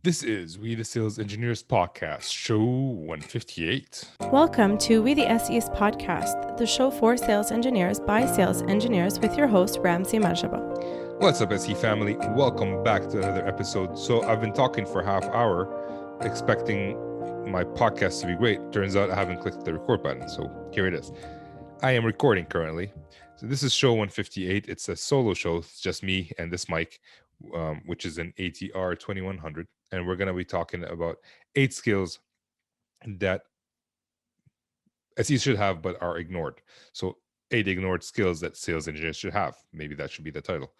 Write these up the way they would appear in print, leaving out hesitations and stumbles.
This is We the Sales Engineers Podcast, show 158. Welcome to We the SEs podcast, the show for sales engineers by sales engineers with your host, Ramsey Majaba. What's up, SE family? Welcome back to another episode. So I've been talking for half hour, expecting my podcast to be great. Turns out I haven't clicked the record button, so here it is. I am recording currently. So this is show 158. It's a solo show. It's just me and this mic, which is an ATR 2100. And we're going to be talking about 8 skills that SEs should have but are ignored. So 8 ignored skills that sales engineers should have. Maybe that should be the title.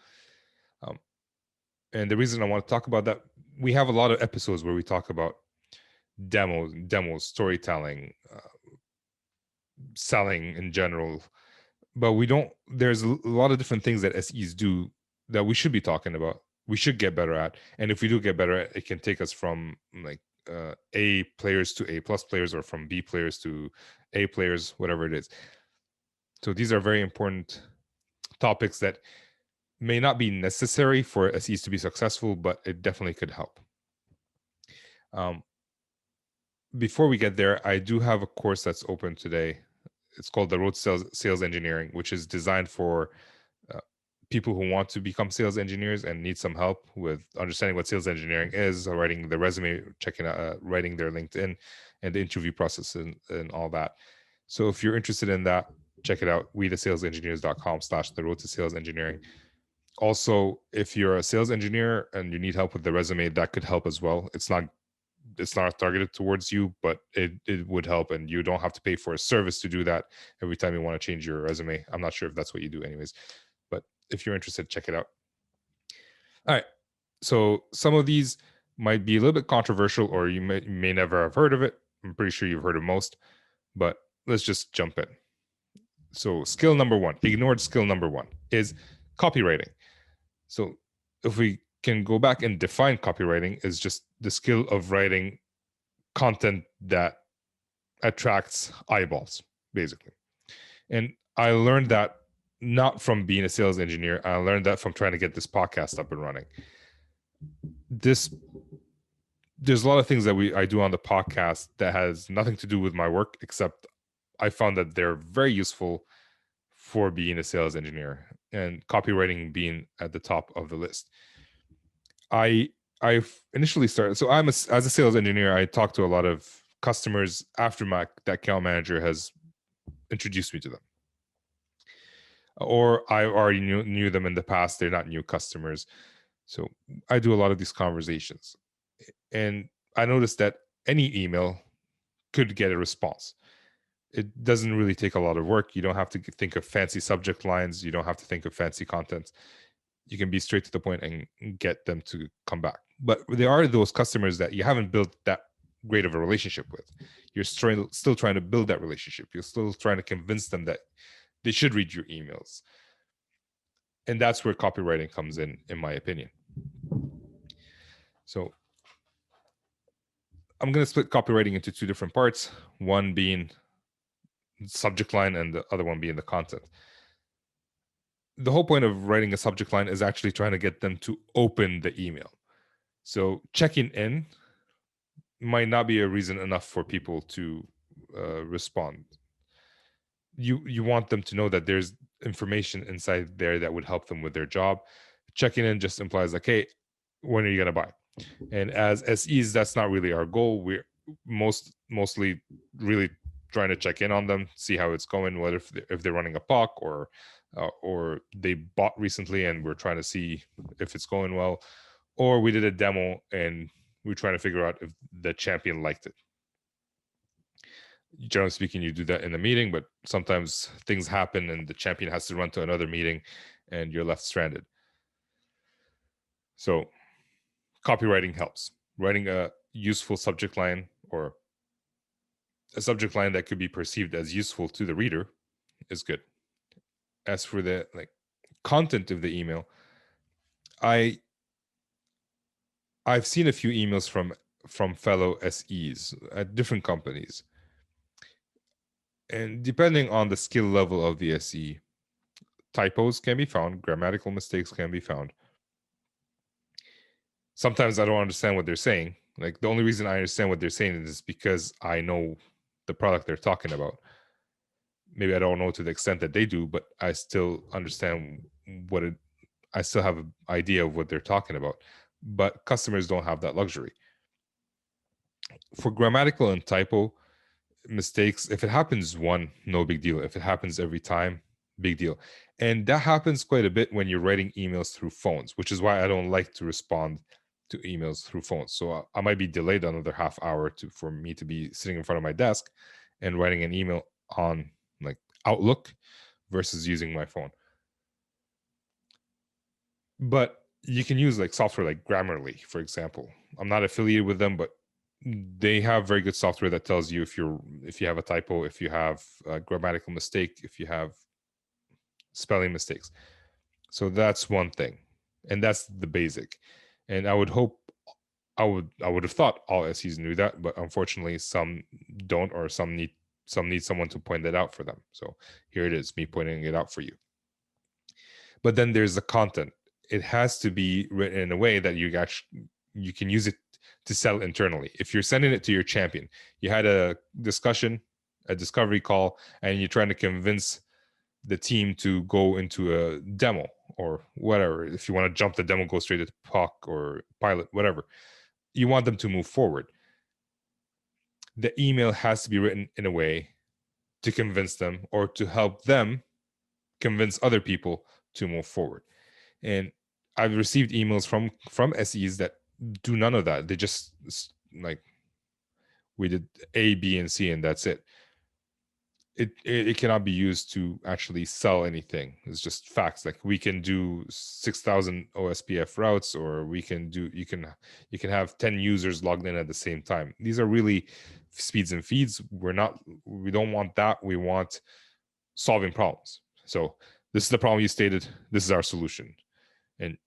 And the reason I want to talk about that, we have a lot of episodes where we talk about demos, storytelling, selling in general. But there's a lot of different things that SEs do that we should be talking about. We should get better at. And if we do get better at it, can take us from like A players to A plus players, or from B players to A players, whatever it is. So these are very important topics that may not be necessary for SEs to be successful, but it definitely could help. Before we get there, I do have a course that's open today. It's called the Road to Sales Engineering, which is designed for people who want to become sales engineers and need some help with understanding what sales engineering is, writing the resume, writing their LinkedIn, and the interview process and all that. So if you're interested in that, check it out, wetheses.com/the road to sales engineering. Also, if you're a sales engineer and you need help with the resume, that could help as well. It's not targeted towards you, but it would help, and you don't have to pay for a service to do that every time you want to change your resume. I'm not sure if that's what you do anyways, but if you're interested, check it out. All right. So some of these might be a little bit controversial, or you may never have heard of it. I'm pretty sure you've heard of most, but let's just jump in. So skill number 1, ignored skill number 1, is copywriting. So if we can go back and define copywriting, is just the skill of writing content that attracts eyeballs, basically. And I learned that not from being a sales engineer. I learned that from trying to get this podcast up and running. There's a lot of things that I do on the podcast that has nothing to do with my work, except I found that they're very useful for being a sales engineer, and copywriting being at the top of the list. I initially started, so as a sales engineer, I talk to a lot of customers after that account manager has introduced me to them, or I already knew them in the past. They're not new customers. So I do a lot of these conversations, and I noticed that any email could get a response. It doesn't really take a lot of work. You don't have to think of fancy subject lines. You don't have to think of fancy content. You can be straight to the point and get them to come back. But there are those customers that you haven't built that great of a relationship with. You're still trying to build that relationship. You're still trying to convince them that they should read your emails. And that's where copywriting comes in my opinion. So I'm going to split copywriting into 2 different parts, one being subject line and the other one being the content. The whole point of writing a subject line is actually trying to get them to open the email. So checking in might not be a reason enough for people to respond. You want them to know that there's information inside there that would help them with their job. Checking in just implies like, hey, when are you going to buy? And as SEs, that's not really our goal. We're mostly really trying to check in on them, see how it's going, whether if they're running a POC or they bought recently and we're trying to see if it's going well, or we did a demo and we're trying to figure out if the champion liked it. Generally speaking, you do that in a meeting, but sometimes things happen and the champion has to run to another meeting and you're left stranded. So copywriting helps. Writing a useful subject line, or a subject line that could be perceived as useful to the reader, is good. As for the content of the email, I've seen a few emails from fellow SEs at different companies, and depending on the skill level of the SE, typos can be found, grammatical mistakes can be found. sometimes I don't understand what they're saying. Like the only reason I understand what they're saying is because I know the product they're talking about. Maybe I don't know to the extent that they do, but I still understand I still have an idea of what they're talking about. But customers don't have that luxury. For grammatical and typo mistakes, if it happens one, no big deal. If it happens every time, big deal. And that happens quite a bit when you're writing emails through phones, which is why I don't like to respond to emails through phones. So I might be delayed another half hour for me to be sitting in front of my desk and writing an email on like Outlook versus using my phone. But you can use like software like Grammarly, for example. I'm not affiliated with them, but they have very good software that tells you if you have a typo, if you have a grammatical mistake, if you have spelling mistakes. So that's one thing, and that's the basic. And I would have thought all SEs knew that, but unfortunately some don't, or some need someone to point that out for them. So here it is, me pointing it out for you. But then there's the content. It has to be written in a way that you can use it to sell internally. If you're sending it to your champion, you had a discussion, a discovery call, and you're trying to convince the team to go into a demo or whatever. If you want to jump the demo, go straight to POC or pilot, whatever. You want them to move forward. The email has to be written in a way to convince them or to help them convince other people to move forward. And I've received emails from SEs that do none of that. They just like, we did A, B, and C, and that's it. It cannot be used to actually sell anything. It's just facts. Like we can do 6,000 OSPF routes, or you can have 10 users logged in at the same time. These are really speeds and feeds. We don't want that. We want solving problems. So this is the problem you stated. This is our solution. And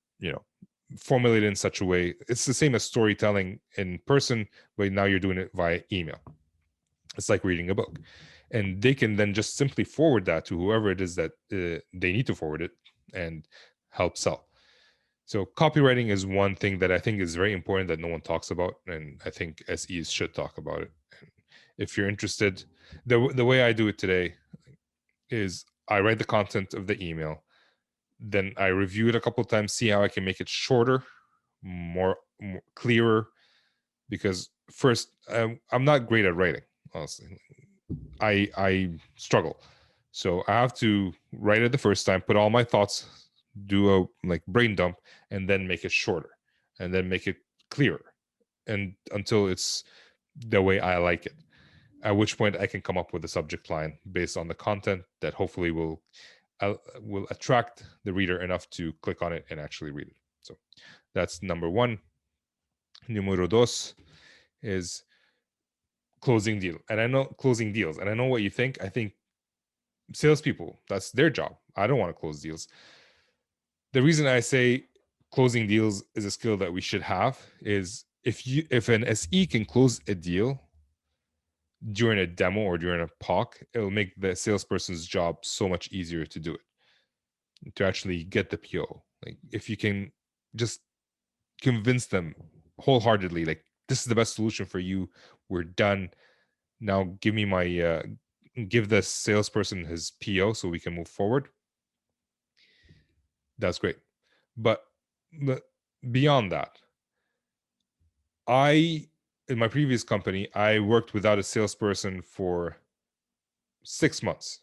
formulate it in such a way. It's the same as storytelling in person, but now you're doing it via email. It's like reading a book. And they can then just simply forward that to whoever it is that they need to forward it and help sell. So copywriting is one thing that I think is very important that no one talks about, and I think SEs should talk about it. And if you're interested, the way I do it today is I write the content of the email, then I review it a couple of times, see how I can make it shorter, more clearer, because first, I'm not great at writing, honestly. I struggle. So I have to write it the first time, put all my thoughts, do a brain dump, and then make it shorter, and then make it clearer, and until it's the way I like it. At which point I can come up with a subject line based on the content that hopefully will attract the reader enough to click on it and actually read it. So that's number one. Numero dos is closing deal. And I know closing deals. And I know what you think. I think salespeople, that's their job. I don't want to close deals. The reason I say closing deals is a skill that we should have is if an SE can close a deal during a demo or during a POC, it will make the salesperson's job so much easier to do it, to actually get the PO. Like if you can just convince them wholeheartedly, like this is the best solution for you, we're done. Now give me give the salesperson his PO so we can move forward. That's great. But beyond that, in my previous company, I worked without a salesperson for 6 months.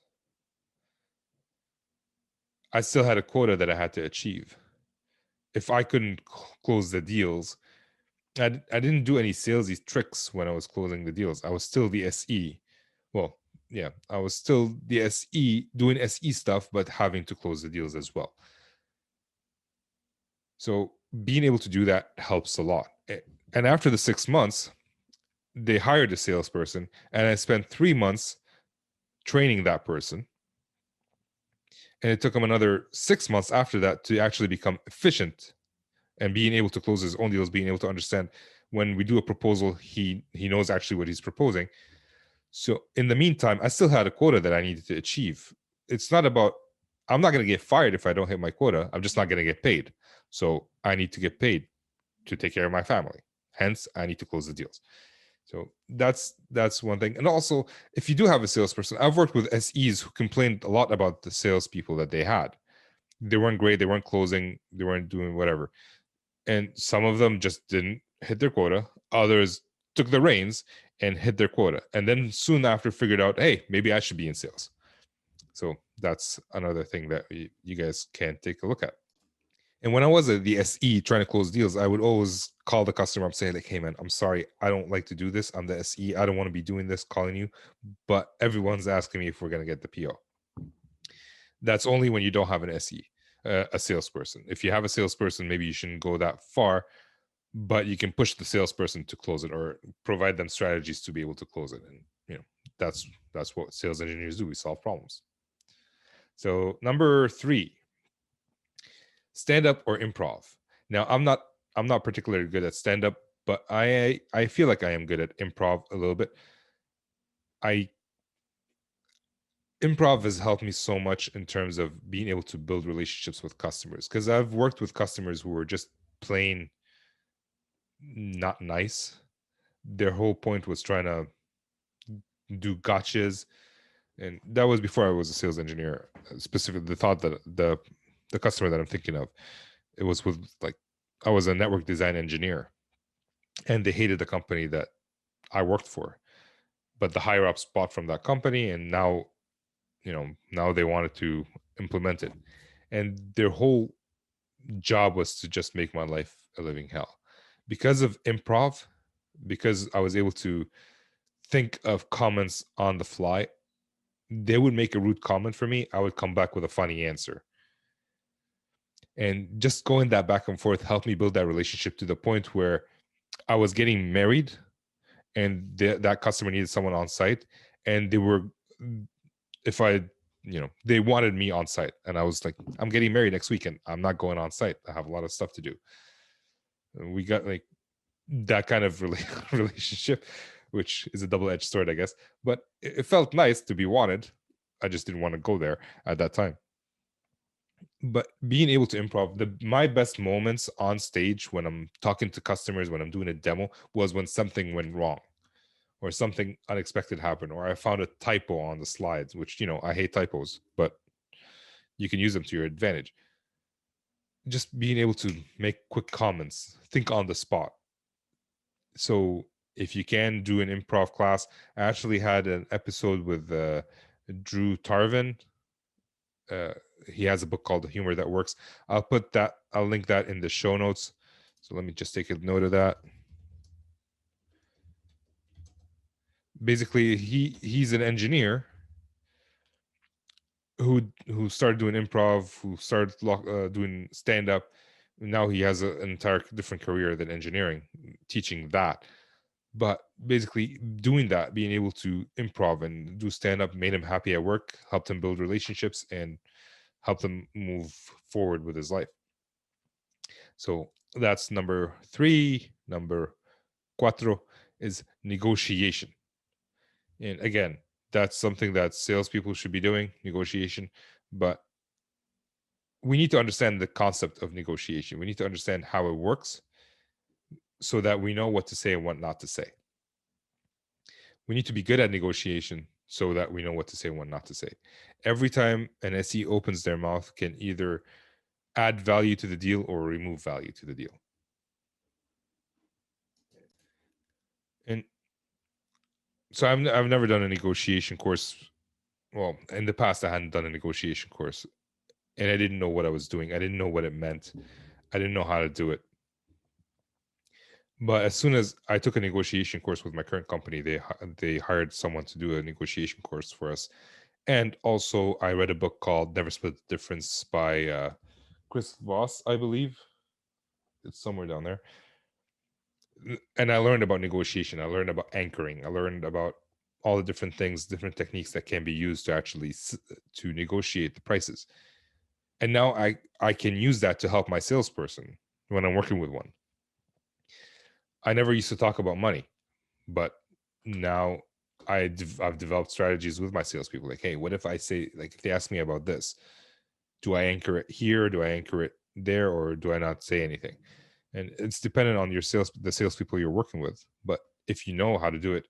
I still had a quota that I had to achieve. If I couldn't close the deals, I didn't do any salesy tricks when I was closing the deals. I was still the SE. Well, yeah, I was still the SE doing SE stuff, but having to close the deals as well. So being able to do that helps a lot. And after the 6 months, they hired a salesperson, and I spent 3 months training that person. And it took him another 6 months after that to actually become efficient and being able to close his own deals, being able to understand when we do a proposal, he knows actually what he's proposing. So in the meantime, I still had a quota that I needed to achieve. It's not about, I'm not going to get fired if I don't hit my quota. I'm just not going to get paid. So I need to get paid to take care of my family. Hence, I need to close the deals. So that's one thing. And also, if you do have a salesperson, I've worked with SEs who complained a lot about the salespeople that they had. They weren't great. They weren't closing. They weren't doing whatever. And some of them just didn't hit their quota. Others took the reins and hit their quota. And then soon after figured out, hey, maybe I should be in sales. So that's another thing that you guys can take a look at. And when I was at the SE trying to close deals, I would always call the customer up saying like, hey man, I'm sorry, I don't like to do this. I'm the SE. I don't want to be doing this, calling you, but everyone's asking me if we're going to get the PO. That's only when you don't have an SE, a salesperson. If you have a salesperson, maybe you shouldn't go that far, but you can push the salesperson to close it or provide them strategies to be able to close it. And that's what sales engineers do. We solve problems. So number 3, stand-up or improv. Now, I'm not particularly good at stand-up, but I feel like I am good at improv a little bit. Improv has helped me so much in terms of being able to build relationships with customers, because I've worked with customers who were just plain not nice. Their whole point was trying to do gotchas, and that was before I was a sales engineer. Specifically, the thought that the customer that I'm thinking of, it was with like I was a network design engineer, and they hated the company that I worked for, but the higher ups bought from that company, and now they wanted to implement it, and their whole job was to just make my life a living hell. Because of improv, because I was able to think of comments on the fly, they would make a rude comment for me, I would come back with a funny answer. And just going that back and forth helped me build that relationship to the point where I was getting married, and that customer needed someone on site, and they were, if I, they wanted me on site, and I was like, I'm getting married next weekend, I'm not going on site, I have a lot of stuff to do. And we got like that kind of relationship, which is a double-edged sword, I guess. But it felt nice to be wanted. I just didn't want to go there at that time. But being able to improv, my best moments on stage when I'm talking to customers, when I'm doing a demo, was when something went wrong or something unexpected happened, or I found a typo on the slides, which, I hate typos, but you can use them to your advantage. Just being able to make quick comments, think on the spot. So if you can do an improv class, I actually had an episode with Drew Tarvin. He has a book called The Humor That Works. I'll link that in the show notes. So let me just take a note of that. Basically, he's an engineer who started doing improv, who started doing stand-up. Now he has an entire different career than engineering, teaching that. But basically doing that, being able to improv and do stand-up, made him happy at work, helped him build relationships, and helped him move forward with his life. So that's number 3. Number 4 is negotiation. And again, that's something that salespeople should be doing, negotiation. But we need to understand the concept of negotiation. We need to understand how it works so that we know what to say and what not to say. We need to be good at negotiation so that we know what to say and what not to say. Every time an SE opens their mouth can either add value to the deal or remove value to the deal. And so I've never done a negotiation course. Well, in the past, I hadn't done a negotiation course, and I didn't know what I was doing. I didn't know what it meant. I didn't know how to do it. But as soon as I took a negotiation course with my current company, they hired someone to do a negotiation course for us. And also, I read a book called Never Split the Difference by Chris Voss, I believe. It's somewhere down there. And I learned about negotiation. I learned about anchoring. I learned about all the different things, different techniques that can be used to actually to negotiate the prices. And now I can use that to help my salesperson when I'm working with one. I never used to talk about money, but now I've developed strategies with my salespeople. Like, hey, what if I say, like, if they ask me about this, do I anchor it here? Do I anchor it there? Or do I not say anything? And it's dependent on the salespeople you're working with. But if you know how to do it,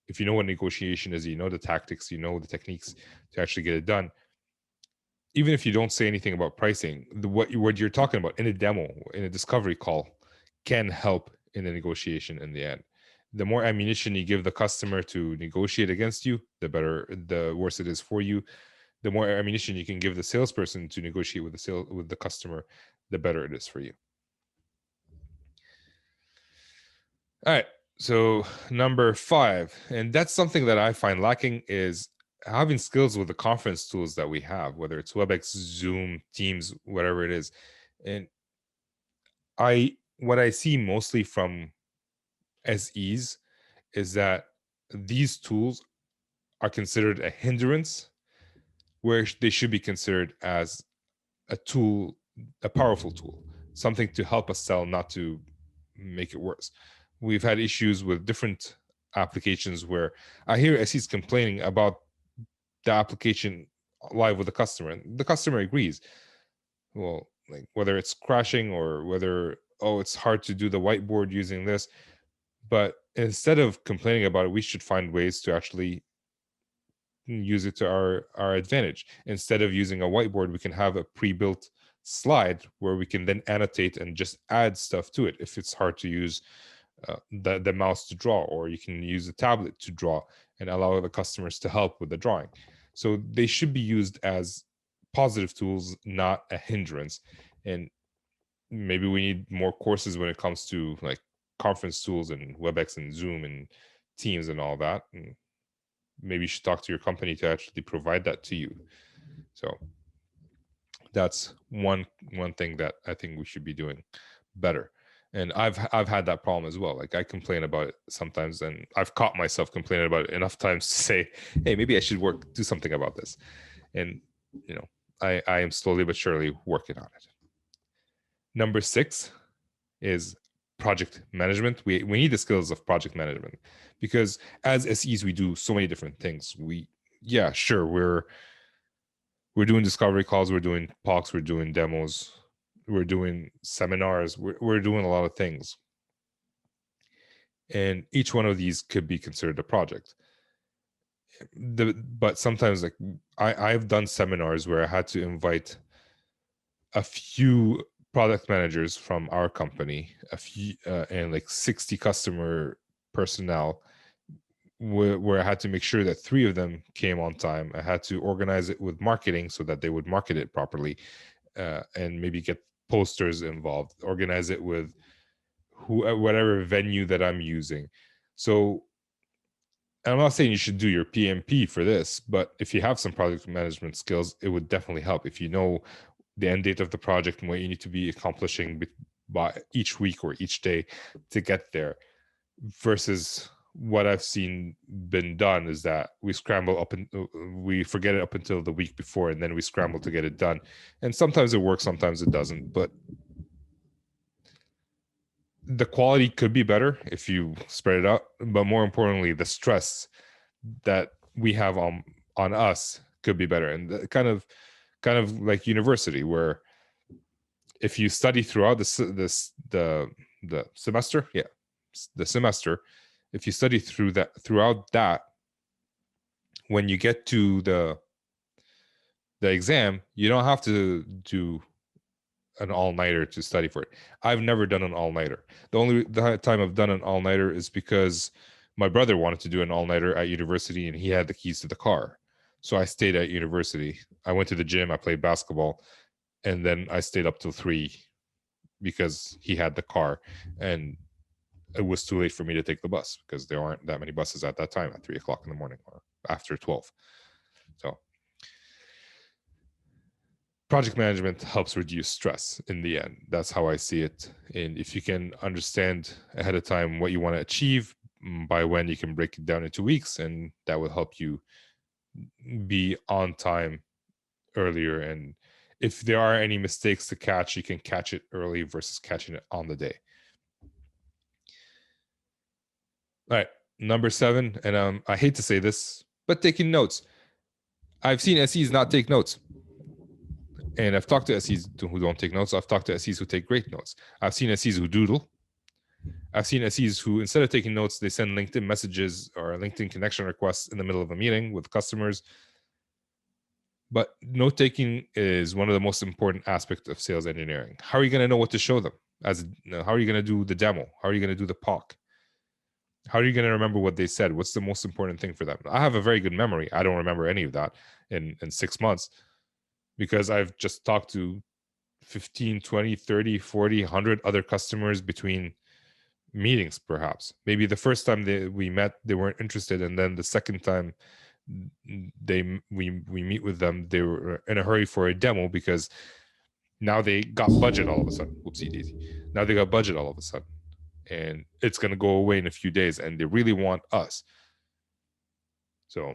if you know what negotiation is, you know the tactics, you know the techniques to actually get it done. Even if you don't say anything about pricing, what you're talking about in a demo, in a discovery call, can help in the negotiation in the end. The more ammunition you give the customer to negotiate against you, the worse it is for you. The more ammunition you can give the salesperson to negotiate with the customer, the better it is for you. All right. So number 5, and that's something that I find lacking, is having skills with the conference tools that we have, whether it's WebEx, Zoom, Teams, whatever it is. And what I see mostly from SEs is that these tools are considered a hindrance, where they should be considered as a tool, a powerful tool, something to help us sell, not to make it worse. We've had issues with different applications where I hear SEs complaining about the application live with the customer, and the customer agrees. Well, like whether it's crashing or whether, oh, it's hard to do the whiteboard using this. But instead of complaining about it, we should find ways to actually use it to our advantage. Instead of using a whiteboard, we can have a pre-built slide where we can then annotate and just add stuff to it if it's hard to use the mouse to draw, or you can use a tablet to draw and allow the customers to help with the drawing. So they should be used as positive tools, not a hindrance. And maybe we need more courses when it comes to like conference tools and WebEx and Zoom and Teams and all that. And maybe you should talk to your company to actually provide that to you. So that's one thing that I think we should be doing better. And I've had that problem as well. Like I complain about it sometimes, and I've caught myself complaining about it enough times to say, hey, maybe I should do something about this. And I am slowly but surely working on it. Number 6 is project management. We need the skills of project management, because as SEs we do so many different things. We're doing discovery calls, we're doing POCs, we're doing demos, we're doing seminars, we're doing a lot of things. And each one of these could be considered a project. But sometimes, like I've done seminars where I had to invite a few product managers from our company, a few and like 60 customer personnel, where I had to make sure that 3 of them came on time. I had to organize it with marketing so that they would market it properly, and maybe get posters involved, organize it with whatever venue that I'm using. So I'm not saying you should do your PMP for this, but if you have some project management skills, it would definitely help. If you know the end date of the project and what you need to be accomplishing by each week or each day to get there, versus what I've seen been done is that we scramble up and we forget it up until the week before, and then we scramble to get it done. And sometimes it works, sometimes it doesn't. But the quality could be better if you spread it out. But more importantly, the stress that we have on us could be better. And kind of like university, where if you study throughout the semester, if you study throughout that, when you get to the exam, you don't have to do an all-nighter to study for it. I've never done an all-nighter. The only time I've done an all-nighter is because my brother wanted to do an all-nighter at university, and he had the keys to the car. So I stayed at university. I went to the gym, I played basketball, and then I stayed up till 3 because he had the car, and it was too late for me to take the bus because there aren't that many buses at that time at 3 o'clock in the morning or after 12. So project management helps reduce stress in the end. That's how I see it. And if you can understand ahead of time what you want to achieve, by when, you can break it down into weeks, and that will help you be on time earlier. And if there are any mistakes to catch, you can catch it early versus catching it on the day. All right, number 7, and I hate to say this, but taking notes. I've seen SEs not take notes. And I've talked to SEs who don't take notes. I've talked to SEs who take great notes. I've seen SEs who doodle. I've seen SEs who, instead of taking notes, they send LinkedIn messages or LinkedIn connection requests in the middle of a meeting with customers. But note taking is one of the most important aspects of sales engineering. How are you going to know what to show them? How are you going to do the demo? How are you going to do the POC? How are you going to remember what they said? What's the most important thing for them? I have a very good memory. I don't remember any of that in 6 months because I've just talked to 15, 20, 30, 40, 100 other customers between meetings, perhaps. Maybe the first time we met, they weren't interested. And then the second time we meet with them, they were in a hurry for a demo because now they got budget all of a sudden. Whoopsie daisy. Now they got budget all of a sudden. And it's going to go away in a few days. And they really want us. So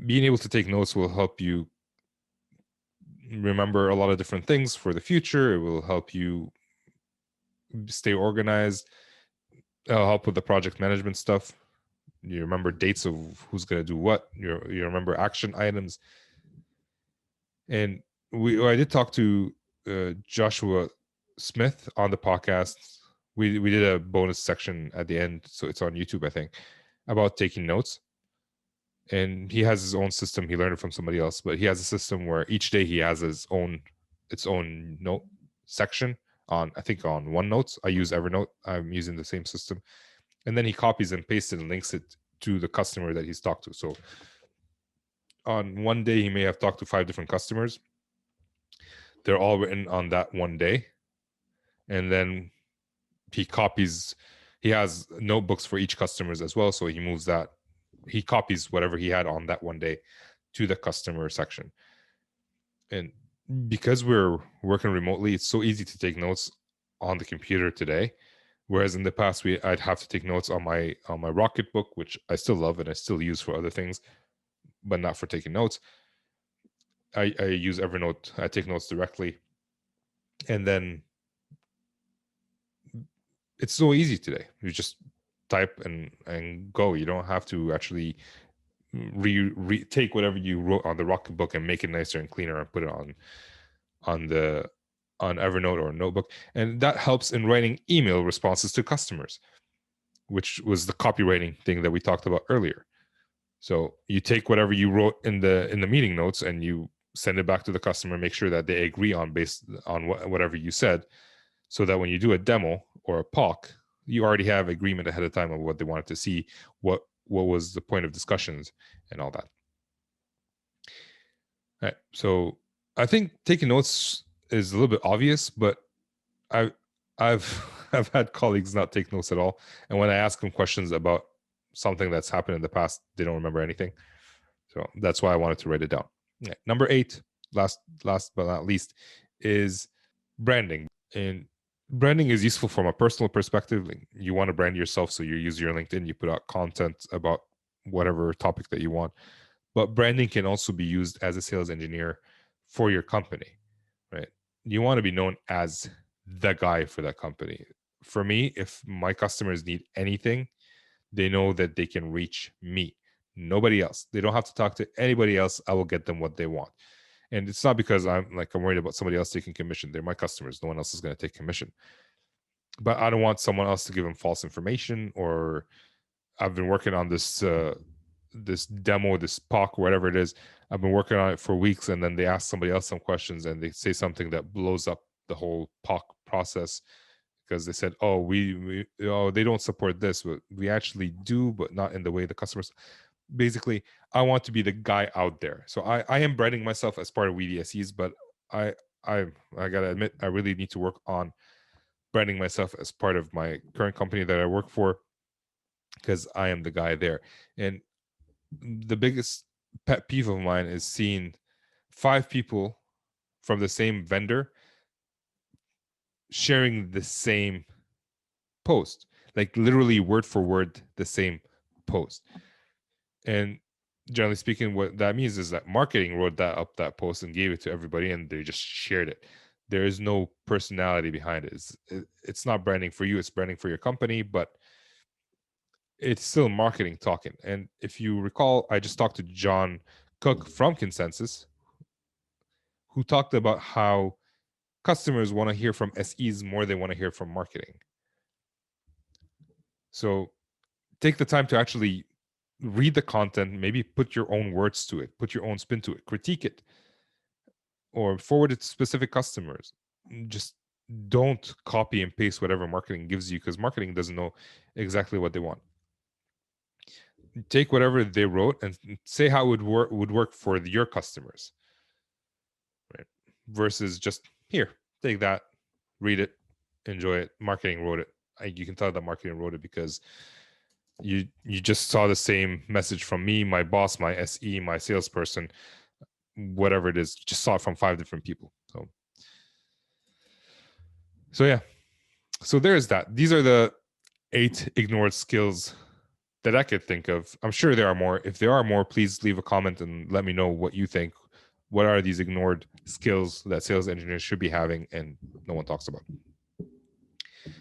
being able to take notes will help you remember a lot of different things for the future. It will help you stay organized. It'll help with the project management stuff. You remember dates of who's going to do what. You remember action items. And I did talk to Joshua Smith on the podcast. We did a bonus section at the end, so it's on YouTube, I think, about taking notes. And he has his own system. He learned it from somebody else, but he has a system where each day he has its own note section on, I think, on OneNote. I use Evernote. I'm using the same system. And then he copies and pastes it and links it to the customer that he's talked to. So on one day, he may have talked to 5 different customers. They're all written on that one day. And then he has notebooks for each customers as well. So he copies whatever he had on that one day to the customer section. And because we're working remotely, it's so easy to take notes on the computer today. Whereas in the past, I'd have to take notes on my Rocketbook, which I still love and I still use for other things, but not for taking notes. I use Evernote. I take notes directly. And then it's so easy today. You just type and go. You don't have to actually take whatever you wrote on the Rocketbook and make it nicer and cleaner and put it on Evernote or Notebook. And that helps in writing email responses to customers, which was the copywriting thing that we talked about earlier. So you take whatever you wrote in the meeting notes and you send it back to the customer, make sure that they agree on based on whatever you said, so that when you do a demo or a POC, you already have agreement ahead of time of what they wanted to see, what was the point of discussions and all that. All right. So I think taking notes is a little bit obvious, but I've had colleagues not take notes at all. And when I ask them questions about something that's happened in the past, they don't remember anything. So that's why I wanted to write it down. Okay. Number 8, last but not least, is branding. And branding is useful from a personal perspective. Like, you want to brand yourself, so you use your LinkedIn, you put out content about whatever topic that you want. But branding can also be used as a sales engineer for your company, right? You want to be known as the guy for that company. For me, if my customers need anything, they know that they can reach me, nobody else. They don't have to talk to anybody else. I will get them what they want. And it's not because I'm worried about somebody else taking commission. They're my customers. No one else is going to take commission. But I don't want someone else to give them false information. Or I've been working on this this demo, this POC, whatever it is. I've been working on it for weeks, and then they ask somebody else some questions, and they say something that blows up the whole POC process because they said, "Oh, they don't support this, but we actually do, but not in the way the customers." Basically, I want to be the guy out there. So I am branding myself as part of wetheses, but I gotta admit, I really need to work on branding myself as part of my current company that I work for, because I am the guy there. And the biggest pet peeve of mine is seeing 5 people from the same vendor sharing the same post, like literally word for word the same post. And generally speaking, what that means is that marketing wrote that post and gave it to everybody, and they just shared it. There is no personality behind it. It's not branding for you, it's branding for your company, but it's still marketing talking. And if you recall, I just talked to John Cook from Consensus, who talked about how customers want to hear from SEs more than want to hear from marketing. So take the time to actually read the content, maybe put your own words to it, put your own spin to it, critique it, or forward it to specific customers. Just don't copy and paste whatever marketing gives you, because marketing doesn't know exactly what they want. Take whatever they wrote and say how it would work for your customers, right? Versus just here, take that, read it, enjoy it. Marketing wrote it. You can tell that marketing wrote it because you just saw the same message from me, my boss, my SE, my salesperson, whatever it is, just saw it from 5 different people. So yeah, so there's that. These are the 8 ignored skills that I could think of. I'm sure there are more. If there are more, please leave a comment and let me know what you think. What are these ignored skills that sales engineers should be having and no one talks about?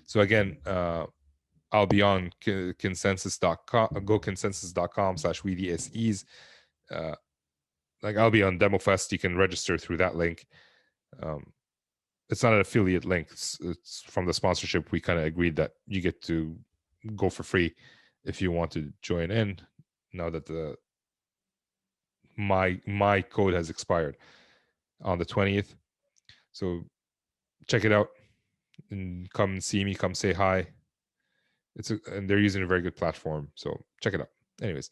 So again, I'll be on consensus.com, go consensus.com/wetheses. Like I'll be on DemoFest. You can register through that link. It's not an affiliate link. It's from the sponsorship. We kind of agreed that you get to go for free if you want to join in. Now that my code has expired on the 20th, so check it out and come see me. Come say hi. And they're using a very good platform, so check it out. Anyways,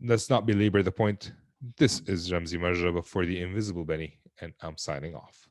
let's not belabor the point. This is Ramzi Marjaba for the Invisible Benny, and I'm signing off.